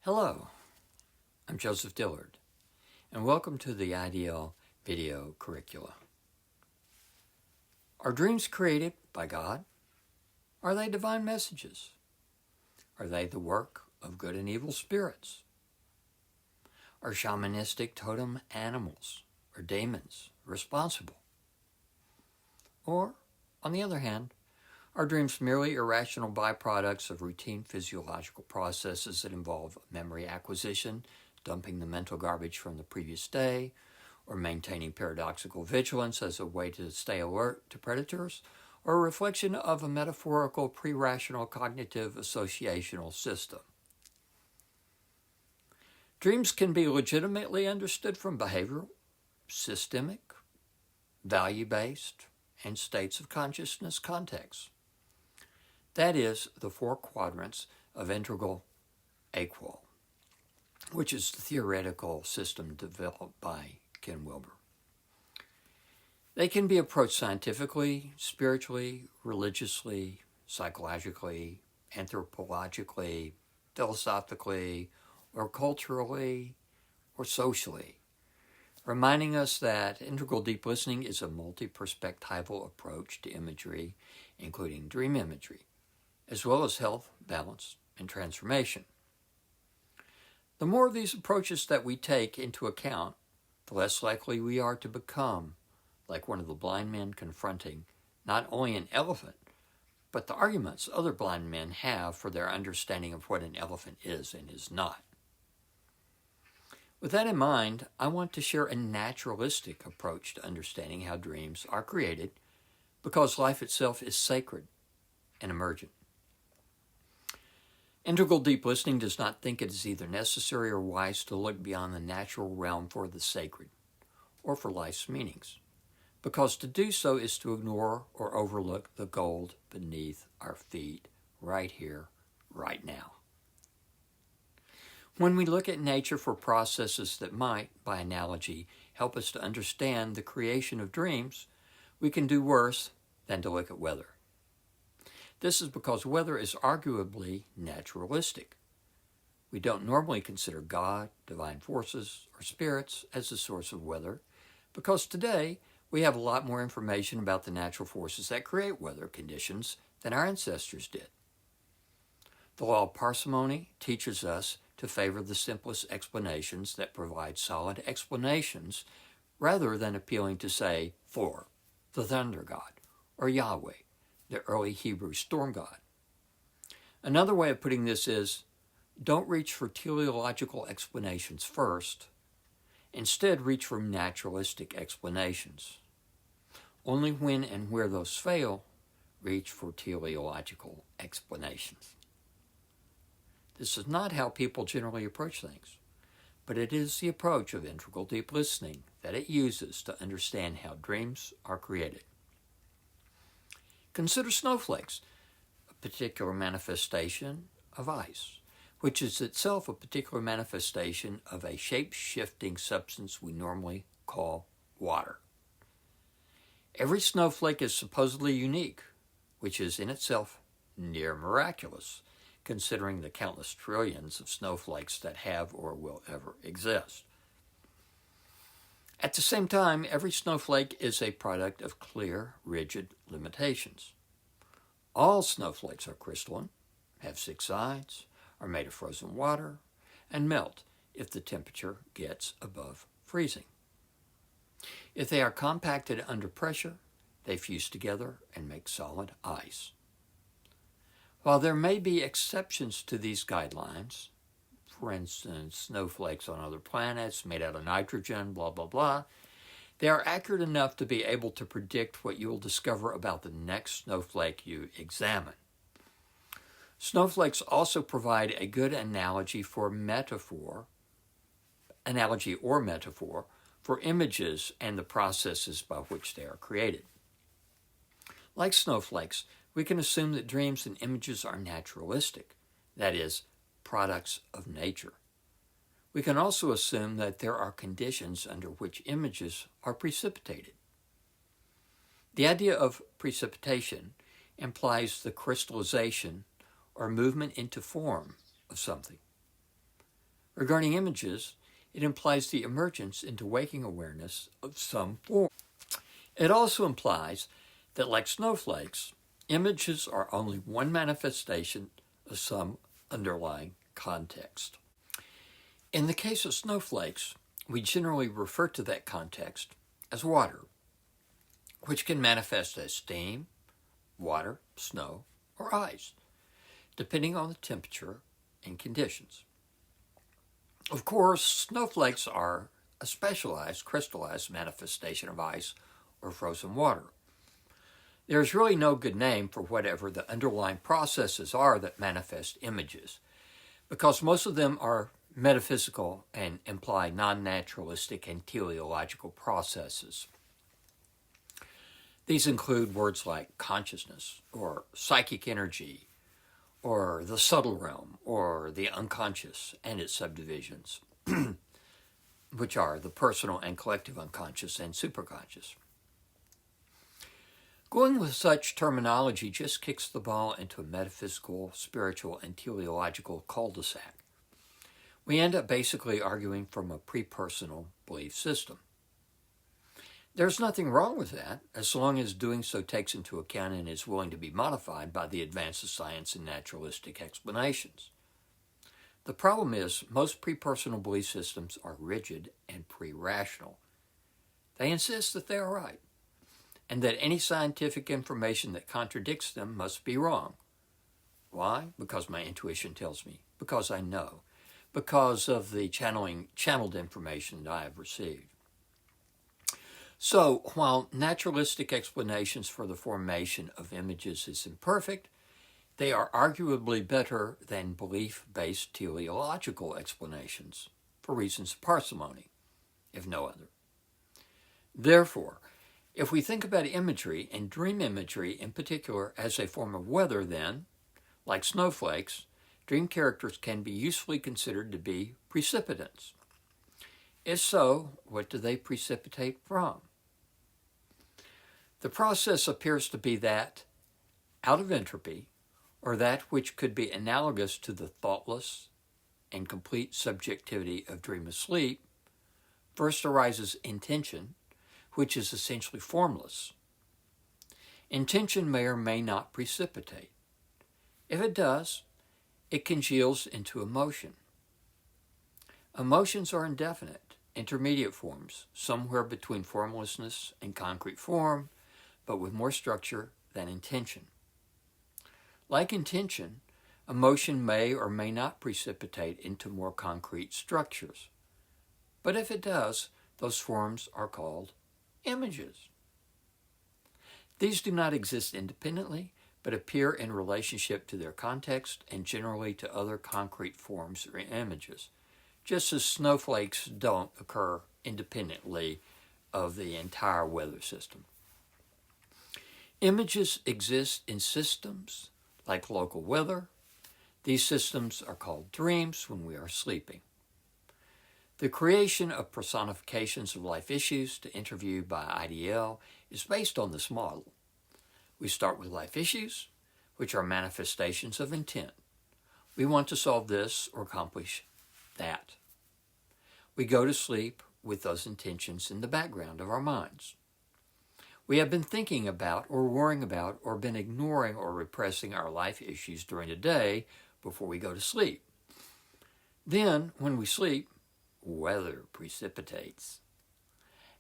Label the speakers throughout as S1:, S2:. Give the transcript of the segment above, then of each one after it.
S1: Hello, I'm Joseph Dillard, and welcome to the IDL video curricula. Are dreams created by God? Are they divine messages? Are they the work of good and evil spirits? Are shamanistic totem animals or daemons responsible? Or, on the other hand, are dreams merely irrational byproducts of routine physiological processes that involve memory acquisition, dumping the mental garbage from the previous day, or maintaining paradoxical vigilance as a way to stay alert to predators, or a reflection of a metaphorical pre-rational cognitive associational system? Dreams can be legitimately understood from behavioral, systemic, value-based, and states of consciousness contexts. That is, the four quadrants of Integral AQAL, which is the theoretical system developed by Ken Wilber. They can be approached scientifically, spiritually, religiously, psychologically, anthropologically, philosophically, or culturally, or socially, reminding us that integral deep listening is a multi-perspectival approach to imagery, including dream imagery, as well as health, balance, and transformation. The more of these approaches that we take into account, the less likely we are to become like one of the blind men confronting not only an elephant, but the arguments other blind men have for their understanding of what an elephant is and is not. With that in mind, I want to share a naturalistic approach to understanding how dreams are created, because life itself is sacred and emergent. Integral deep listening does not think it is either necessary or wise to look beyond the natural realm for the sacred, or for life's meanings, because to do so is to ignore or overlook the gold beneath our feet, right here, right now. When we look at nature for processes that might, by analogy, help us to understand the creation of dreams, we can do worse than to look at weather. This is because weather is arguably naturalistic. We don't normally consider God, divine forces, or spirits as the source of weather, because today we have a lot more information about the natural forces that create weather conditions than our ancestors did. The law of parsimony teaches us to favor the simplest explanations that provide solid explanations rather than appealing to, say, Thor, the thunder god, or Yahweh, the early Hebrew storm god. Another way of putting this is, don't reach for teleological explanations first. Instead, reach for naturalistic explanations. Only when and where those fail, reach for teleological explanations. This is not how people generally approach things, but it is the approach of integral deep listening that it uses to understand how dreams are created. Consider snowflakes, a particular manifestation of ice, which is itself a particular manifestation of a shape-shifting substance we normally call water. Every snowflake is supposedly unique, which is in itself near miraculous, considering the countless trillions of snowflakes that have or will ever exist. At the same time, every snowflake is a product of clear, rigid limitations. All snowflakes are crystalline, have 6 sides, are made of frozen water, and melt if the temperature gets above freezing. If they are compacted under pressure, they fuse together and make solid ice. While there may be exceptions to these guidelines, for instance, snowflakes on other planets made out of nitrogen, blah, blah, blah, they are accurate enough to be able to predict what you will discover about the next snowflake you examine. Snowflakes also provide a good analogy or metaphor for images and the processes by which they are created. Like snowflakes, we can assume that dreams and images are naturalistic, that is, products of nature. We can also assume that there are conditions under which images are precipitated. The idea of precipitation implies the crystallization or movement into form of something. Regarding images, it implies the emergence into waking awareness of some form. It also implies that, like snowflakes, images are only one manifestation of some underlying context. In the case of snowflakes, we generally refer to that context as water, which can manifest as steam, water, snow, or ice, depending on the temperature and conditions. Of course, snowflakes are a specialized, crystallized manifestation of ice or frozen water. There is really no good name for whatever the underlying processes are that manifest images, because most of them are metaphysical and imply non-naturalistic and teleological processes. These include words like consciousness, or psychic energy, or the subtle realm, or the unconscious and its subdivisions, which are the personal and collective unconscious and superconscious. Going with such terminology just kicks the ball into a metaphysical, spiritual, and teleological cul-de-sac. We end up basically arguing from a pre-personal belief system. There's nothing wrong with that, as long as doing so takes into account and is willing to be modified by the advance of science and naturalistic explanations. The problem is, most pre-personal belief systems are rigid and pre-rational. They insist that they are right, and that any scientific information that contradicts them must be wrong. Why? Because my intuition tells me, because I know, because of the channeled information that I have received. So, while naturalistic explanations for the formation of images is imperfect, they are arguably better than belief-based teleological explanations, for reasons of parsimony, if no other. Therefore, if we think about imagery, and dream imagery in particular, as a form of weather, then, like snowflakes, dream characters can be usefully considered to be precipitants. If so, what do they precipitate from? The process appears to be that out of entropy, or that which could be analogous to the thoughtless and complete subjectivity of dream asleep, first arises intention, which is essentially formless. Intention may or may not precipitate. If it does, it congeals into emotion. Emotions are indefinite, intermediate forms, somewhere between formlessness and concrete form, but with more structure than intention. Like intention, emotion may or may not precipitate into more concrete structures. But if it does, those forms are called images. These do not exist independently, but appear in relationship to their context and generally to other concrete forms or images, just as snowflakes don't occur independently of the entire weather system. Images exist in systems like local weather. These systems are called dreams when we are sleeping. The creation of personifications of life issues to interview by IDL is based on this model. We start with life issues, which are manifestations of intent. We want to solve this or accomplish that. We go to sleep with those intentions in the background of our minds. We have been thinking about or worrying about or been ignoring or repressing our life issues during the day before we go to sleep. Then, when we sleep, weather precipitates.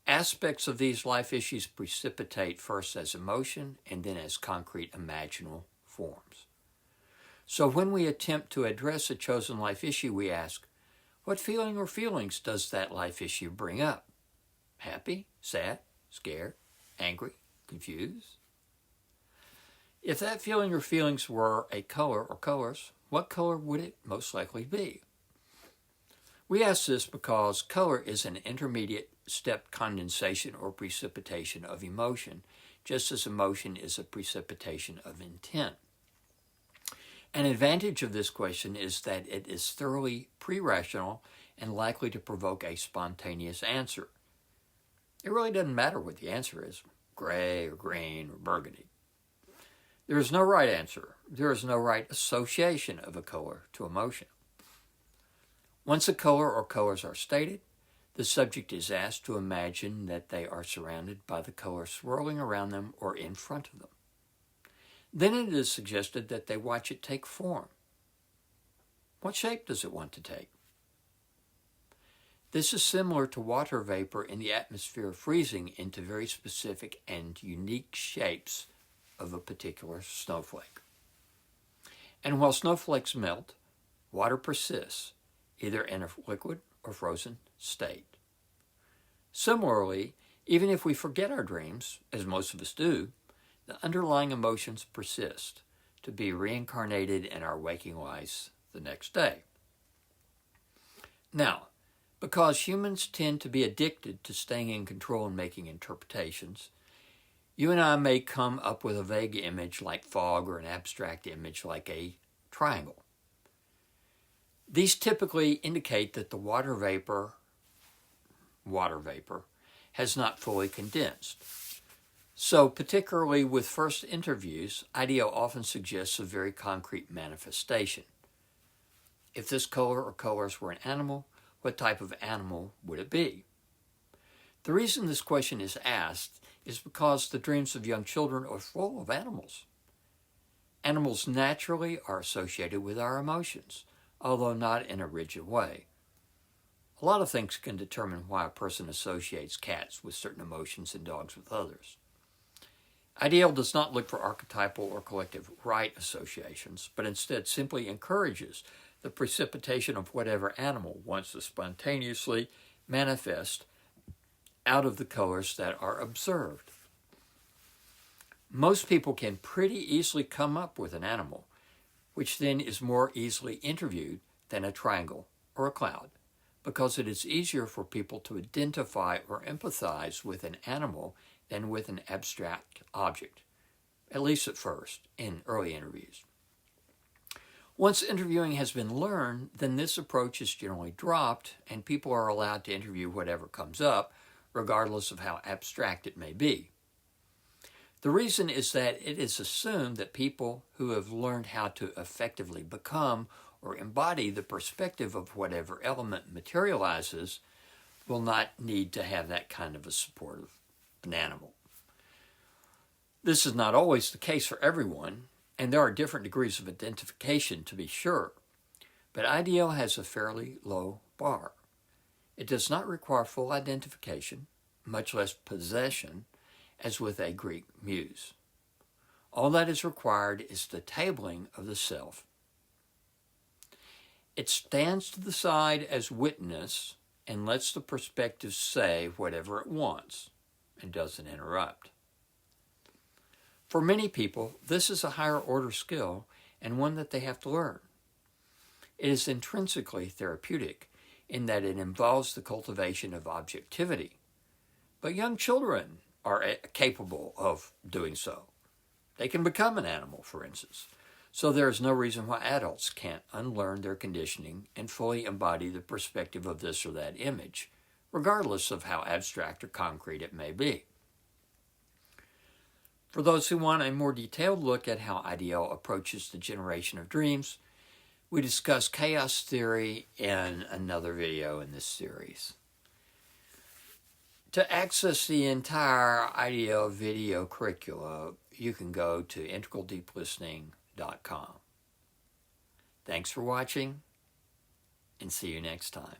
S1: Aspects of these life issues precipitate first as emotion and then as concrete imaginal forms. So when we attempt to address a chosen life issue, we ask, what feeling or feelings does that life issue bring up? Happy, sad, scared, angry, confused? If that feeling or feelings were a color or colors, what color would it most likely be? We ask this because color is an intermediate step condensation or precipitation of emotion, just as emotion is a precipitation of intent. An advantage of this question is that it is thoroughly pre-rational and likely to provoke a spontaneous answer. It really doesn't matter what the answer is, gray or green or burgundy. There is no right answer. There is no right association of a color to emotion. Once a color or colors are stated, the subject is asked to imagine that they are surrounded by the color swirling around them or in front of them. Then it is suggested that they watch it take form. What shape does it want to take? This is similar to water vapor in the atmosphere freezing into very specific and unique shapes of a particular snowflake. And while snowflakes melt, water persists, either in a liquid or frozen state. Similarly, even if we forget our dreams, as most of us do, the underlying emotions persist to be reincarnated in our waking lives the next day. Now, because humans tend to be addicted to staying in control and making interpretations, you and I may come up with a vague image like fog or an abstract image like a triangle. These typically indicate that the water vapor has not fully condensed. So, particularly with first interviews, IDL often suggests a very concrete manifestation. If this color or colors were an animal, what type of animal would it be? The reason this question is asked is because the dreams of young children are full of animals. Animals naturally are associated with our emotions, although not in a rigid way. A lot of things can determine why a person associates cats with certain emotions and dogs with others. IDL does not look for archetypal or collective right associations, but instead simply encourages the precipitation of whatever animal wants to spontaneously manifest out of the colors that are observed. Most people can pretty easily come up with an animal, which then is more easily interviewed than a triangle or a cloud, because it is easier for people to identify or empathize with an animal than with an abstract object, at least at first, in early interviews. Once interviewing has been learned, then this approach is generally dropped and people are allowed to interview whatever comes up, regardless of how abstract it may be. The reason is that it is assumed that people who have learned how to effectively become or embody the perspective of whatever element materializes will not need to have that kind of a support of an animal. This is not always the case for everyone, and there are different degrees of identification to be sure, but IDL has a fairly low bar. It does not require full identification, much less possession, as with a Greek muse. All that is required is the tabling of the self. It stands to the side as witness and lets the perspective say whatever it wants and doesn't interrupt. For many people, this is a higher order skill and one that they have to learn. It is intrinsically therapeutic in that it involves the cultivation of objectivity. But young children are capable of doing so. They can become an animal, for instance. So there is no reason why adults can't unlearn their conditioning and fully embody the perspective of this or that image, regardless of how abstract or concrete it may be. For those who want a more detailed look at how IDL approaches the generation of dreams, we discuss chaos theory in another video in this series. To access the entire IDL video curricula, you can go to integraldeeplistening.com. Thanks for watching, and see you next time.